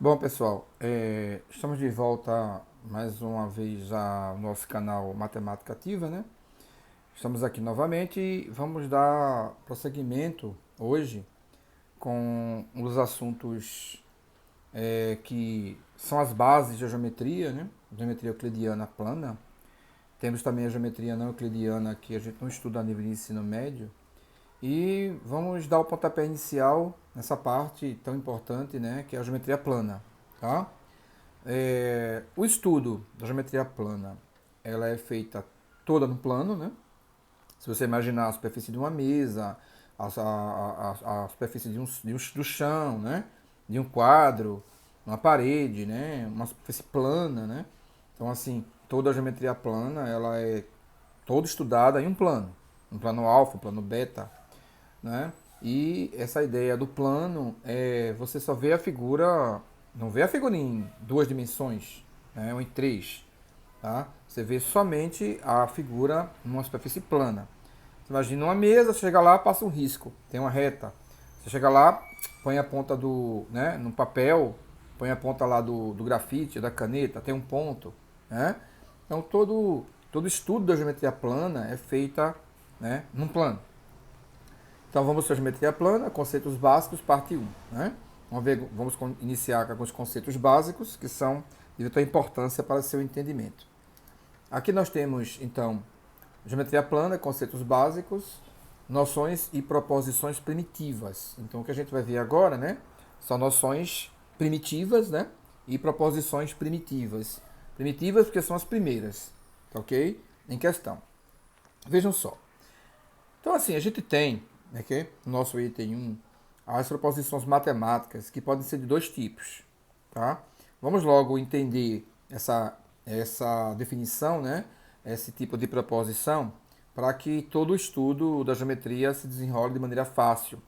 Bom, pessoal, estamos de volta mais uma vez ao nosso canal Matemática Ativa, né? Estamos aqui novamente e vamos dar prosseguimento hoje com os assuntos que são as bases da geometria, né? Geometria euclidiana plana. Temos também a geometria não euclidiana que a gente não estuda a nível de ensino médio. E vamos dar o pontapé inicial nessa parte tão importante, né? Que é a geometria plana, tá? O estudo da geometria plana, ela é feita toda no plano, né? Se você imaginar a superfície de uma mesa, a superfície do chão, né? De um quadro, uma parede, né? Uma superfície plana, né? Então, assim, toda a geometria plana, ela é toda estudada em um plano alfa, um plano beta, né? E essa ideia do plano é você só vê a figura, não vê a figura em duas dimensões, né? Ou em três, tá? Você vê somente a figura numa superfície plana. Você imagina uma mesa, você chega lá, passa um risco, tem uma reta. Você chega lá, põe a ponta do, né, no papel, põe a ponta lá do grafite, da caneta, tem um ponto, né? Então todo estudo da geometria plana é feita, né, num plano. Então vamos para a geometria plana, conceitos básicos, parte 1. Né? Vamos iniciar com alguns conceitos básicos que são de vital importância para seu entendimento. Aqui nós temos, então, geometria plana, conceitos básicos, noções e proposições primitivas. Então o que a gente vai ver agora, né, são noções primitivas, né, e proposições primitivas. Primitivas porque são as primeiras, tá ok? Em questão. Vejam só. Então assim, a gente tem aqui, no nosso item 1, as proposições matemáticas, que podem ser de dois tipos. Tá? Vamos logo entender essa definição, né? Esse tipo de proposição, para que todo o estudo da geometria se desenrole de maneira fácil.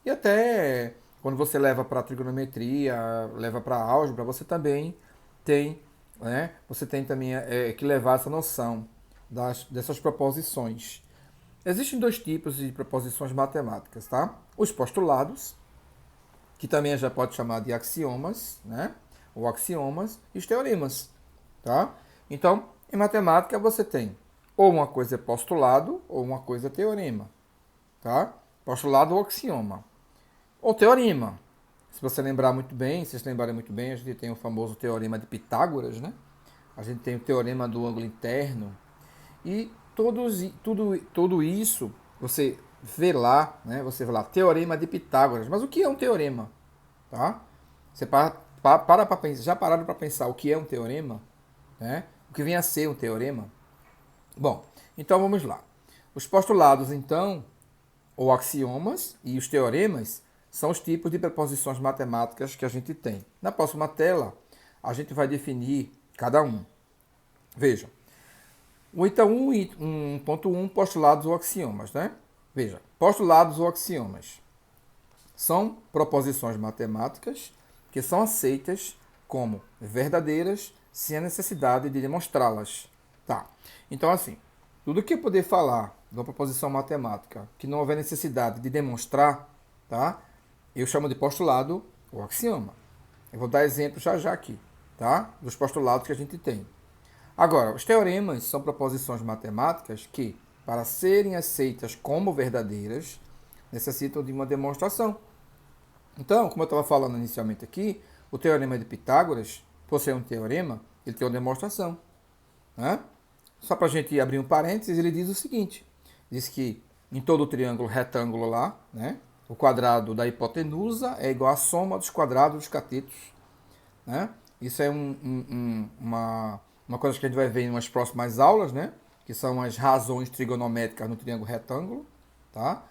E até quando você leva para trigonometria, leva para álgebra, você também tem, né? Você tem também que levar essa noção dessas proposições. Existem dois tipos de proposições matemáticas, tá? Os postulados, que também já pode chamar de axiomas, né? Ou axiomas, e os teoremas, tá? Então, em matemática você tem ou uma coisa é postulado ou uma coisa é teorema, tá? Postulado ou axioma. Ou teorema. Se você lembrar muito bem, se vocês lembrarem muito bem, a gente tem o famoso teorema de Pitágoras, né? A gente tem o teorema do ângulo interno, e tudo isso você vê lá, né? Você vê lá, teorema de Pitágoras. Mas o que é um teorema? Tá? Você para pensar, já pararam para pensar o que é um teorema? Né? O que vem a ser um teorema? Bom, então vamos lá. Os postulados, então, ou axiomas, e os teoremas são os tipos de proposições matemáticas que a gente tem. Na próxima tela, a gente vai definir cada um. Vejam. O item 1.1, postulados ou axiomas, né? Veja, postulados ou axiomas são proposições matemáticas que são aceitas como verdadeiras sem a necessidade de demonstrá-las. Tá. Então, assim, tudo que eu poder falar de uma proposição matemática que não houver necessidade de demonstrar, tá? Eu chamo de postulado ou axioma. Eu vou dar exemplos já aqui, tá? Dos postulados que a gente tem. Agora, os teoremas são proposições matemáticas que, para serem aceitas como verdadeiras, necessitam de uma demonstração. Então, como eu estava falando inicialmente aqui, o teorema de Pitágoras, por ser um teorema, ele tem uma demonstração. Né? Só para a gente abrir um parênteses, ele diz o seguinte: diz que em todo o triângulo retângulo lá, né, o quadrado da hipotenusa é igual à soma dos quadrados dos catetos. Né? Isso é uma coisa que a gente vai ver em umas próximas aulas, né? Que são as razões trigonométricas no triângulo retângulo. Tá?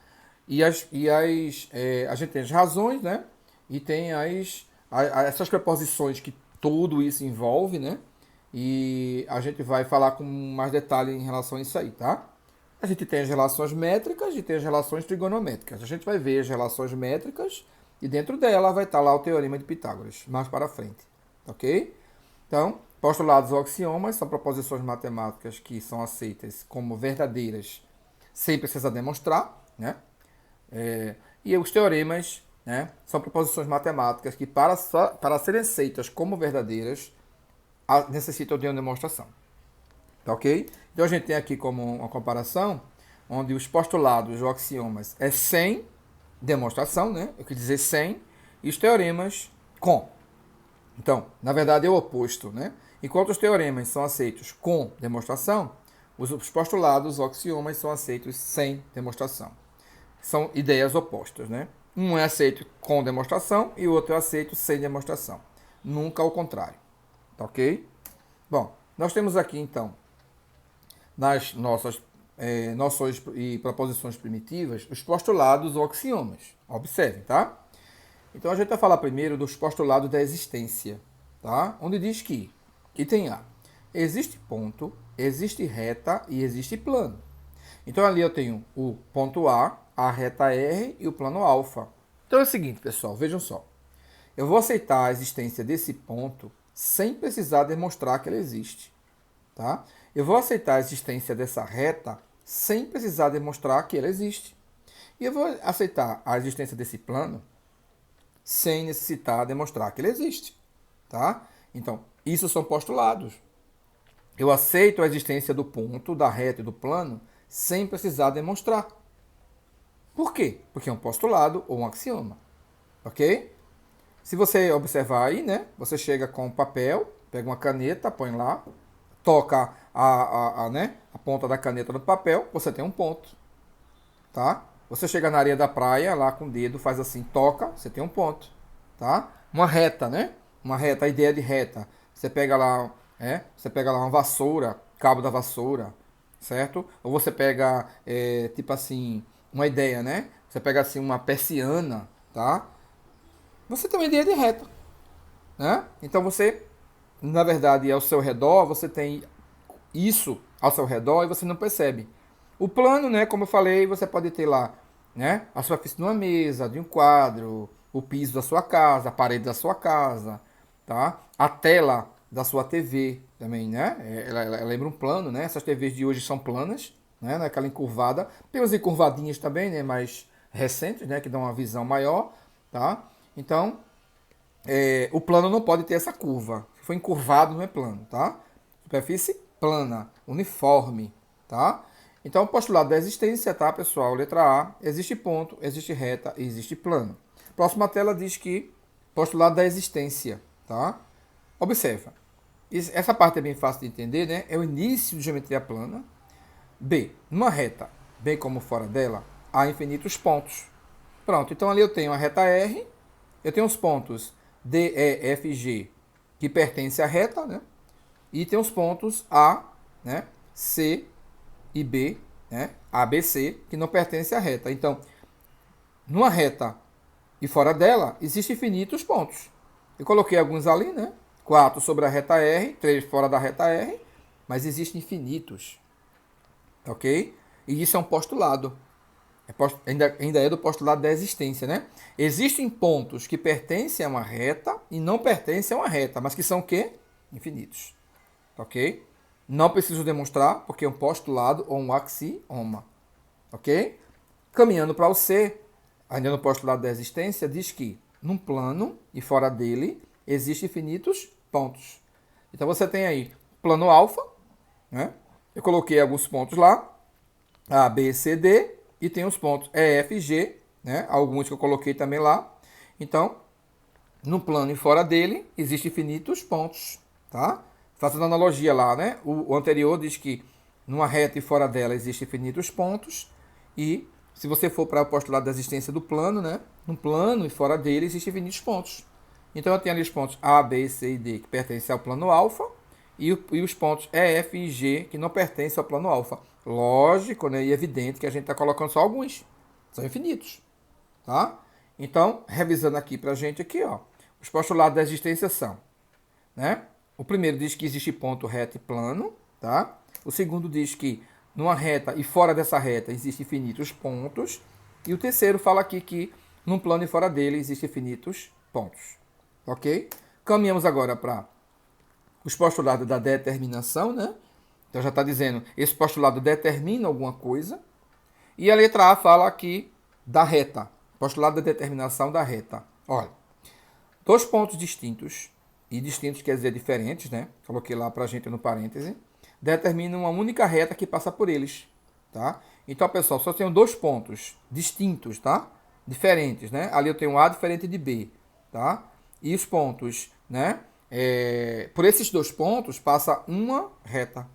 A gente tem as razões, né? E tem essas preposições que tudo isso envolve, né? E a gente vai falar com mais detalhe em relação a isso aí, tá? A gente tem as relações métricas e tem as relações trigonométricas. A gente vai ver as relações métricas e dentro dela vai estar lá o teorema de Pitágoras, mais para frente, ok? Então, postulados ou axiomas são proposições matemáticas que são aceitas como verdadeiras sem precisar demonstrar, né? E os teoremas né? São proposições matemáticas que, para serem aceitas como verdadeiras, necessitam de uma demonstração. Tá ok? Então a gente tem aqui como uma comparação, onde os postulados ou axiomas é sem demonstração, né? Eu quis dizer sem, e os teoremas com. Então, na verdade é o oposto, né? Enquanto os teoremas são aceitos com demonstração, os postulados ou axiomas são aceitos sem demonstração. São ideias opostas, né? Um é aceito com demonstração e o outro é aceito sem demonstração. Nunca ao contrário. Tá ok? Bom, nós temos aqui então, nas nossas noções e proposições primitivas, os postulados ou axiomas. Observem, tá? Então a gente vai falar primeiro dos postulados da existência, tá? Onde diz que, item A, existe ponto, existe reta e existe plano. Então ali eu tenho o ponto a reta R e o plano alfa. Então é o seguinte, pessoal, vejam só. Eu vou aceitar a existência desse ponto sem precisar demonstrar que ele existe, tá? Eu vou aceitar a existência dessa reta sem precisar demonstrar que ela existe. E eu vou aceitar a existência desse plano sem necessitar demonstrar que ele existe, tá? Então, isso são postulados. Eu aceito a existência do ponto, da reta e do plano sem precisar demonstrar. Por quê? Porque é um postulado ou um axioma, ok? Se você observar aí, né? Você chega com um papel, pega uma caneta, põe lá, toca a ponta da caneta no papel, você tem um ponto, tá? Você chega na areia da praia, lá com o dedo, faz assim, toca, você tem um ponto, tá? Uma reta, né? Uma reta, a ideia de reta. Você pega lá uma vassoura, cabo da vassoura, certo? Ou você pega, tipo assim, uma ideia, né? Você pega assim uma persiana, tá? Você tem uma ideia de reta, né? Então você, na verdade, ao seu redor, você tem isso ao seu redor e você não percebe. O plano, né, como eu falei, você pode ter lá, né, a superfície de uma mesa, de um quadro, o piso da sua casa, a parede da sua casa, tá? A tela da sua TV também, né? Ela lembra um plano, né? Essas TVs de hoje são planas, né? Aquela encurvada. Tem umas encurvadinhas também, né? Mais recentes, né? Que dão uma visão maior, tá? Então, o plano não pode ter essa curva. Se for encurvado, não é plano, tá? Superfície plana, uniforme, tá? Então, o postulado da existência, tá, pessoal? Letra A, existe ponto, existe reta e existe plano. Próxima tela diz que postulado da existência, tá? Observa. Essa parte é bem fácil de entender, né? É o início de geometria plana. B, numa reta, bem como fora dela, há infinitos pontos. Pronto, então ali eu tenho a reta R, eu tenho os pontos D, E, F, G, que pertencem à reta, né? E tem os pontos A, né? C e B, né? A, B, C, que não pertencem à reta. Então, numa reta e fora dela, existem infinitos pontos. Eu coloquei alguns ali, né? 4 sobre a reta R, 3 fora da reta R, mas existem infinitos. Ok? E isso é um postulado. Ainda é do postulado da existência, né? Existem pontos que pertencem a uma reta e não pertencem a uma reta, mas que são o quê? Infinitos. Ok? Não preciso demonstrar, porque é um postulado ou um axioma. Ok? Caminhando para o C, ainda no postulado da existência, diz que num plano e fora dele existem infinitos pontos. Então você tem aí plano alfa, né? Eu coloquei alguns pontos lá, A, B, C, D, e tem os pontos E, F, G, né? Alguns que eu coloquei também lá. Então, no plano e fora dele existem infinitos pontos, tá? Fazendo analogia lá, né? O anterior diz que numa reta e fora dela existem infinitos pontos. E se você for para o postulado da existência do plano, né? No plano e fora dele existem infinitos pontos. Então eu tenho ali os pontos A, B, C e D que pertencem ao plano alfa. E os pontos E, F e G que não pertencem ao plano alfa. Lógico, né? E evidente que a gente está colocando só alguns. São infinitos, tá? Então, revisando aqui para a gente aqui, ó. Os postulados da existência são, né? O primeiro diz que existe ponto, reta e plano, tá? O segundo diz que numa reta e fora dessa reta existem infinitos pontos. E o terceiro fala aqui que num plano e fora dele existem infinitos pontos. Ok? Caminhamos agora para os postulados da determinação, né? Então já está dizendo, esse postulado determina alguma coisa. E a letra A fala aqui da reta. Postulado da determinação da reta. Olha, dois pontos distintos, e distintos quer dizer diferentes, né? Coloquei lá pra gente no parêntese, determinam uma única reta que passa por eles, tá? Então, pessoal, só tenho dois pontos distintos, tá? Diferentes, né? Ali eu tenho A diferente de B, tá? E os pontos, né? Por esses dois pontos passa uma reta.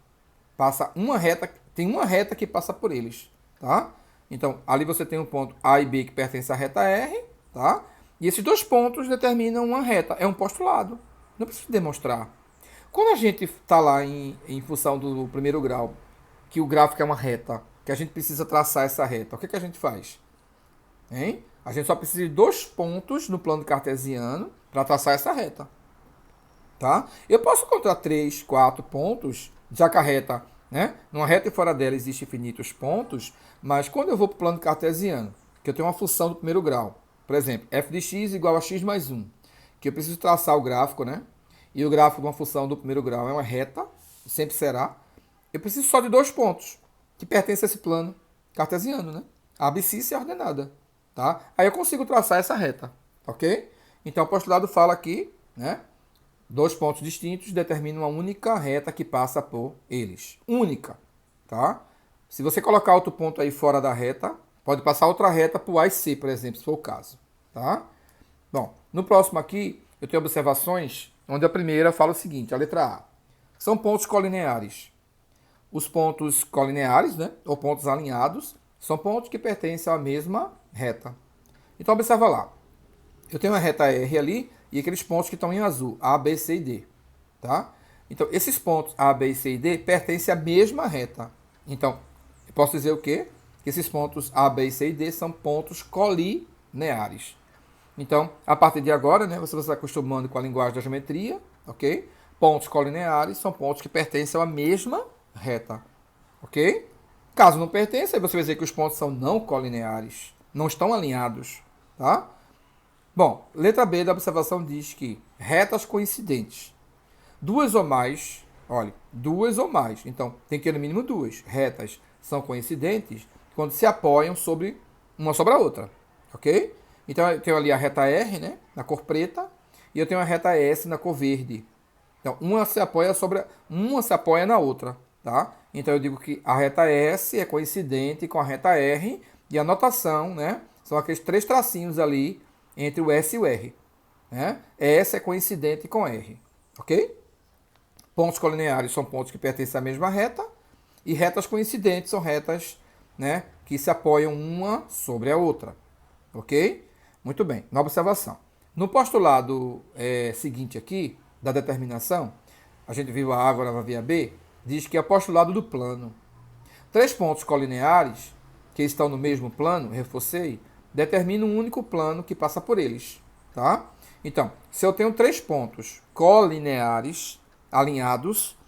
Tem uma reta que passa por eles, tá? Então, ali você tem um ponto A e B que pertence à reta R, tá? E esses dois pontos determinam uma reta. É um postulado. Não precisa demonstrar. Quando a gente está lá em função do primeiro grau, que o gráfico é uma reta, que a gente precisa traçar essa reta, o que a gente faz? Hein? A gente só precisa de dois pontos no plano cartesiano para traçar essa reta. Tá? Eu posso encontrar 3, 4 pontos, já que a reta, né? Numa reta e fora dela existem infinitos pontos, mas quando eu vou para o plano cartesiano, que eu tenho uma função do primeiro grau, por exemplo, f de x igual a x mais 1, que eu preciso traçar o gráfico, né? E o gráfico de uma função do primeiro grau é uma reta, sempre será. Eu preciso só de dois pontos, que pertencem a esse plano cartesiano, né? A abscissa e a ordenada, tá? Aí eu consigo traçar essa reta, ok? Então o postulado fala aqui, né? Dois pontos distintos determinam uma única reta que passa por eles. Única, tá? Se você colocar outro ponto aí fora da reta, pode passar outra reta por A e C, por exemplo, se for o caso, tá? Bom, no próximo aqui, eu tenho observações, onde a primeira fala o seguinte, a letra A. São pontos colineares. Os pontos colineares, né, ou pontos alinhados, são pontos que pertencem à mesma reta. Então, observa lá. Eu tenho uma reta R ali e aqueles pontos que estão em azul, A, B, C e D. Tá? Então, esses pontos A, B, C e D pertencem à mesma reta. Então, eu posso dizer o quê? Que esses pontos A, B, C e D são pontos colineares. Então, a partir de agora, né, você vai se acostumando com a linguagem da geometria, ok? Pontos colineares são pontos que pertencem à mesma reta, ok? Caso não pertença, aí você vai dizer que os pontos são não colineares, não estão alinhados, tá? Bom, letra B da observação diz que retas coincidentes, duas ou mais, olha, duas ou mais, então tem que ter no mínimo duas. Retas são coincidentes quando se apoiam sobre uma sobre a outra, ok? Então eu tenho ali a reta R, né, na cor preta, e eu tenho a reta S na cor verde. Então uma se apoia na outra, tá? Então eu digo que a reta S é coincidente com a reta R e a notação, né, são aqueles três tracinhos ali entre o S e o R, né? S é coincidente com R, ok? Pontos colineares são pontos que pertencem à mesma reta e retas coincidentes são retas, né, que se apoiam uma sobre a outra, ok? Muito bem, na observação. No postulado seguinte aqui, da determinação, a gente viu a A, agora vai ver a B, diz que é postulado do plano. Três pontos colineares, que estão no mesmo plano, reforcei, determinam um único plano que passa por eles, tá? Então, se eu tenho três pontos colineares alinhados,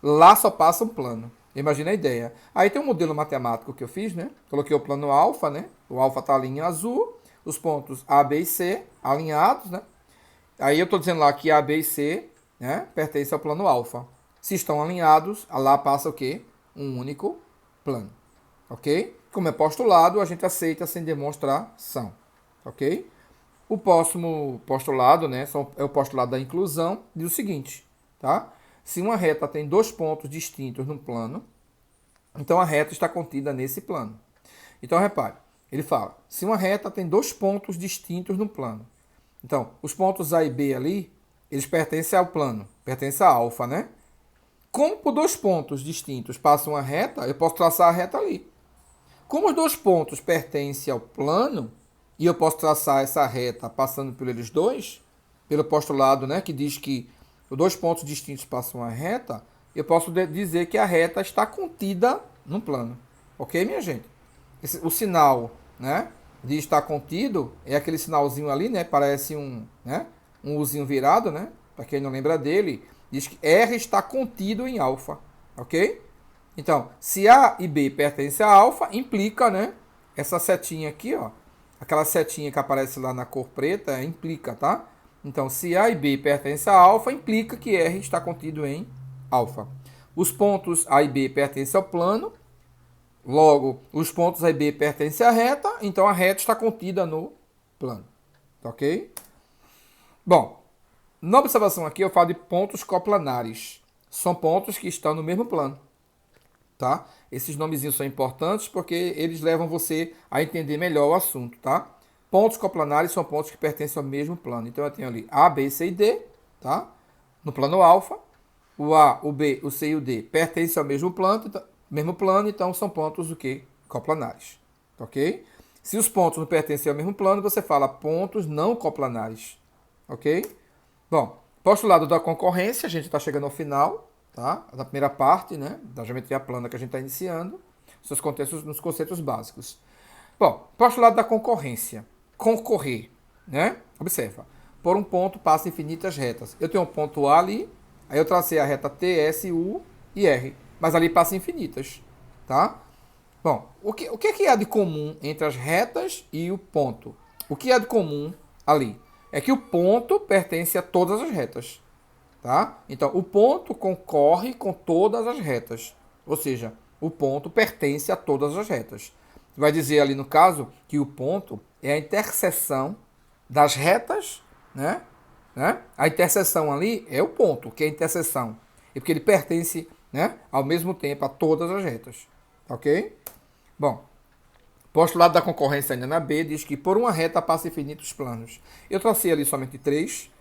lá só passa um plano. Imagina a ideia. Aí tem um modelo matemático que eu fiz, né? Coloquei o plano alfa, né? O alfa está ali em azul, os pontos A, B e C alinhados, né? Aí eu estou dizendo lá que A, B e C, né, pertencem ao plano alfa. Se estão alinhados, lá passa o quê? Um único plano, ok? Como é postulado, a gente aceita sem demonstração, ok? O próximo postulado, né, é o postulado da inclusão, diz o seguinte, tá? Se uma reta tem dois pontos distintos no plano, então a reta está contida nesse plano. Então, repare, ele fala, se uma reta tem dois pontos distintos no plano, então, os pontos A e B ali, eles pertencem ao plano, pertencem a alfa, né? Como por dois pontos distintos passa uma reta, eu posso traçar a reta ali. Como os dois pontos pertencem ao plano, e eu posso traçar essa reta passando por eles dois, pelo postulado, né, que diz que os dois pontos distintos passam uma reta, eu posso dizer que a reta está contida no plano. Ok, minha gente? O sinal, né, de estar contido é aquele sinalzinho ali, né, parece né, um Uzinho virado, né, para quem não lembra dele, diz que R está contido em alfa, ok? Então, se A e B pertencem a alfa, implica, né, essa setinha aqui, ó, aquela setinha que aparece lá na cor preta, implica, tá? Então, se A e B pertencem a alfa, implica que R está contido em alfa. Os pontos A e B pertencem ao plano, logo, os pontos A e B pertencem à reta, então a reta está contida no plano. Tá ok? Bom, na observação aqui eu falo de pontos coplanares. São pontos que estão no mesmo plano. Tá? Esses nomezinhos são importantes porque eles levam você a entender melhor o assunto, tá? Pontos coplanares são pontos que pertencem ao mesmo plano. Então eu tenho ali A, B, C e D, tá? No plano alfa, o A, o B, o C e o D pertencem ao mesmo plano, então são pontos o quê? Coplanares, ok? Se os pontos não pertencem ao mesmo plano, você fala pontos não coplanares, ok? Bom, postulado da concorrência, a gente está chegando ao final, tá? Da primeira parte, né? Da geometria plana que a gente está iniciando, nos conceitos básicos. Bom, postulado da concorrência. Concorrer, né? Observa. Por um ponto passa infinitas retas. Eu tenho um ponto A ali, aí eu tracei a reta T, S, U e R. Mas ali passa infinitas, tá? Bom, o que é que há de comum entre as retas e o ponto? O que há de comum ali? É que o ponto pertence a todas as retas, tá? Então, o ponto concorre com todas as retas. Ou seja, o ponto pertence a todas as retas. Vai dizer ali no caso que o ponto é a interseção das retas, né? A interseção ali é o ponto, que é a interseção. E porque ele pertence, né, ao mesmo tempo a todas as retas. Ok? Bom, postulado da concorrência ainda na B diz que por uma reta passa infinitos planos. Eu tracei ali somente três,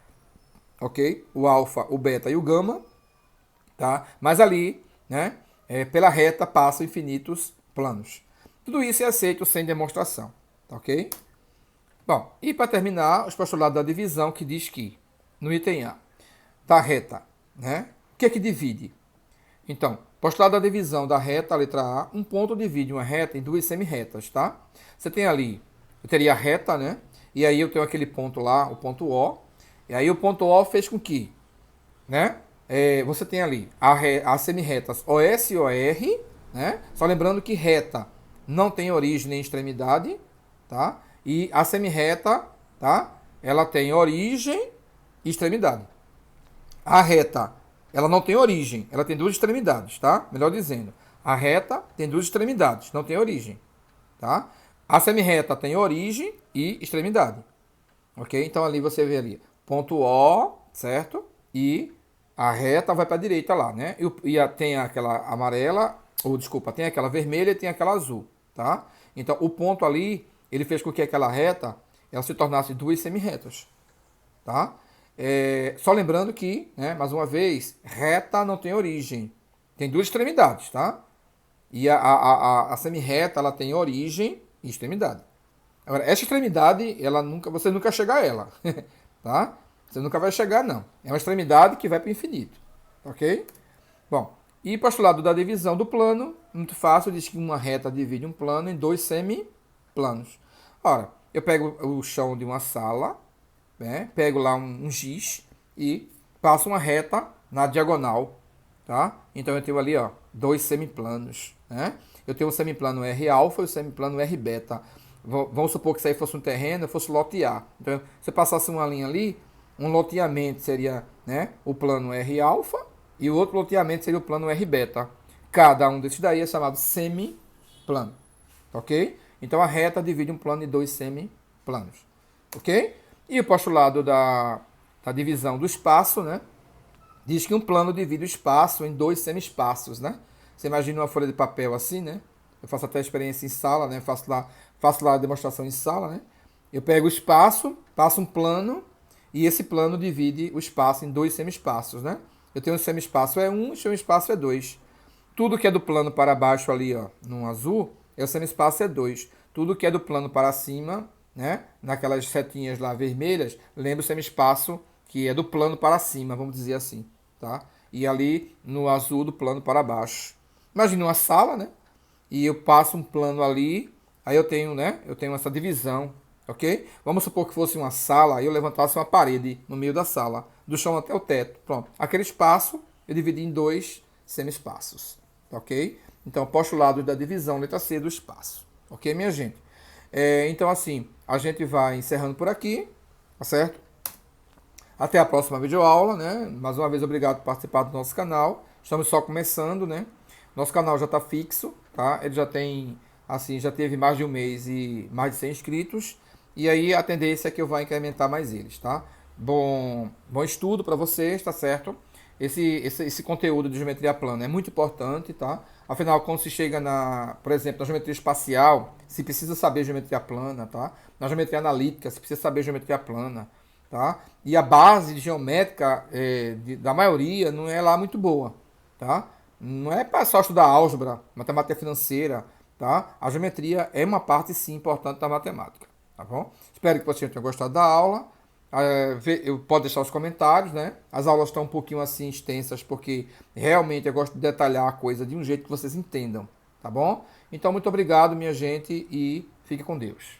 ok? O alfa, o beta e o gama, tá? Mas ali, né, pela reta passam infinitos planos. Tudo isso é aceito sem demonstração, tá ok? Bom, e para terminar, os postulados da divisão que diz que, no item A, da reta, né? O que é que divide? Então, postulado da divisão da reta, a letra A, um ponto divide uma reta em duas semi-retas, tá? Você tem ali, eu teria a reta, né? E aí eu tenho aquele ponto lá, o ponto O. E aí o ponto O fez com que, né? Você tem ali as semi-retas OS e OR, né? Só lembrando que reta não tem origem nem extremidade, tá? E a semi-reta, tá? Ela tem origem e extremidade. A reta, ela não tem origem, ela tem duas extremidades, tá? Melhor dizendo, a reta tem duas extremidades, não tem origem, tá? A semi-reta tem origem e extremidade, ok? Então ali você vê ali, ponto O, certo? E a reta vai para a direita lá, né? Tem aquela amarela, ou desculpa, tem aquela vermelha e tem aquela azul, tá? Então o ponto ali, ele fez com que aquela reta, ela se tornasse duas semi-retas, tá? Só lembrando que, né, mais uma vez, reta não tem origem. Tem duas extremidades, tá? E a semi-reta, ela tem origem e extremidade. Agora, essa extremidade, você nunca chega a ela, tá? Você nunca vai chegar, não. É uma extremidade que vai para o infinito, ok? Bom, e postulado da divisão do plano, muito fácil, diz que uma reta divide um plano em dois semiplanos. Ora, eu pego o chão de uma sala, né? Pego lá um giz e passo uma reta na diagonal, tá? Então eu tenho ali, ó, dois semiplanos, né? Eu tenho o semiplano R alfa e o semiplano R beta. Vamos supor que isso aí fosse um terreno, eu fosse lotear. Então, se eu passasse uma linha ali, um loteamento seria, né, o plano R alfa e o outro loteamento seria o plano R beta. Cada um desses daí é chamado semiplano, ok? Então a reta divide um plano em dois semiplanos, ok? E o postulado da divisão do espaço, né? Diz que um plano divide o espaço em dois semi-espaços, né? Você imagina uma folha de papel assim, né? Eu faço até a experiência em sala, né? Faço lá a demonstração em sala, né? Eu pego o espaço, passo um plano e esse plano divide o espaço em dois semi-espaços, né? Eu tenho um semi-espaço é 1 e o semi-espaço é 2. Tudo que é do plano para baixo ali, ó, no azul, o semi-espaço é 2. Tudo que é do plano para cima, né, naquelas setinhas lá vermelhas, lembra o semi-espaço que é do plano para cima, vamos dizer assim, tá? E ali no azul do plano para baixo. Imagina uma sala, né? E eu passo um plano ali, aí eu tenho, né? Eu tenho essa divisão, ok? Vamos supor que fosse uma sala, aí eu levantasse uma parede no meio da sala, do chão até o teto, pronto. Aquele espaço eu dividi em dois semi-espaços, ok? Então, postulado da divisão, letra C do espaço, ok, minha gente? Então, assim, a gente vai encerrando por aqui, tá certo? Até a próxima videoaula, né? Mais uma vez, obrigado por participar do nosso canal. Estamos só começando, né? Nosso canal já está fixo, tá? Ele já tem, assim, já teve mais de um mês e mais de 100 inscritos. e aí a tendência é que eu vá incrementar mais eles, tá? Bom estudo para vocês, tá certo? Esse conteúdo de geometria plana é muito importante, tá? Afinal, quando se chega por exemplo, na geometria espacial, se precisa saber geometria plana, tá? Na geometria analítica, se precisa saber geometria plana, tá? E a base geométrica da maioria não é lá muito boa, tá? Não é para só estudar álgebra, matemática financeira, tá? A geometria é uma parte sim importante da matemática, tá bom? Espero que você tenha gostado da aula. Eu pode deixar os comentários, né? As aulas estão um pouquinho assim extensas porque realmente eu gosto de detalhar a coisa de um jeito que vocês entendam, tá bom? Então muito obrigado, minha gente, e fique com Deus.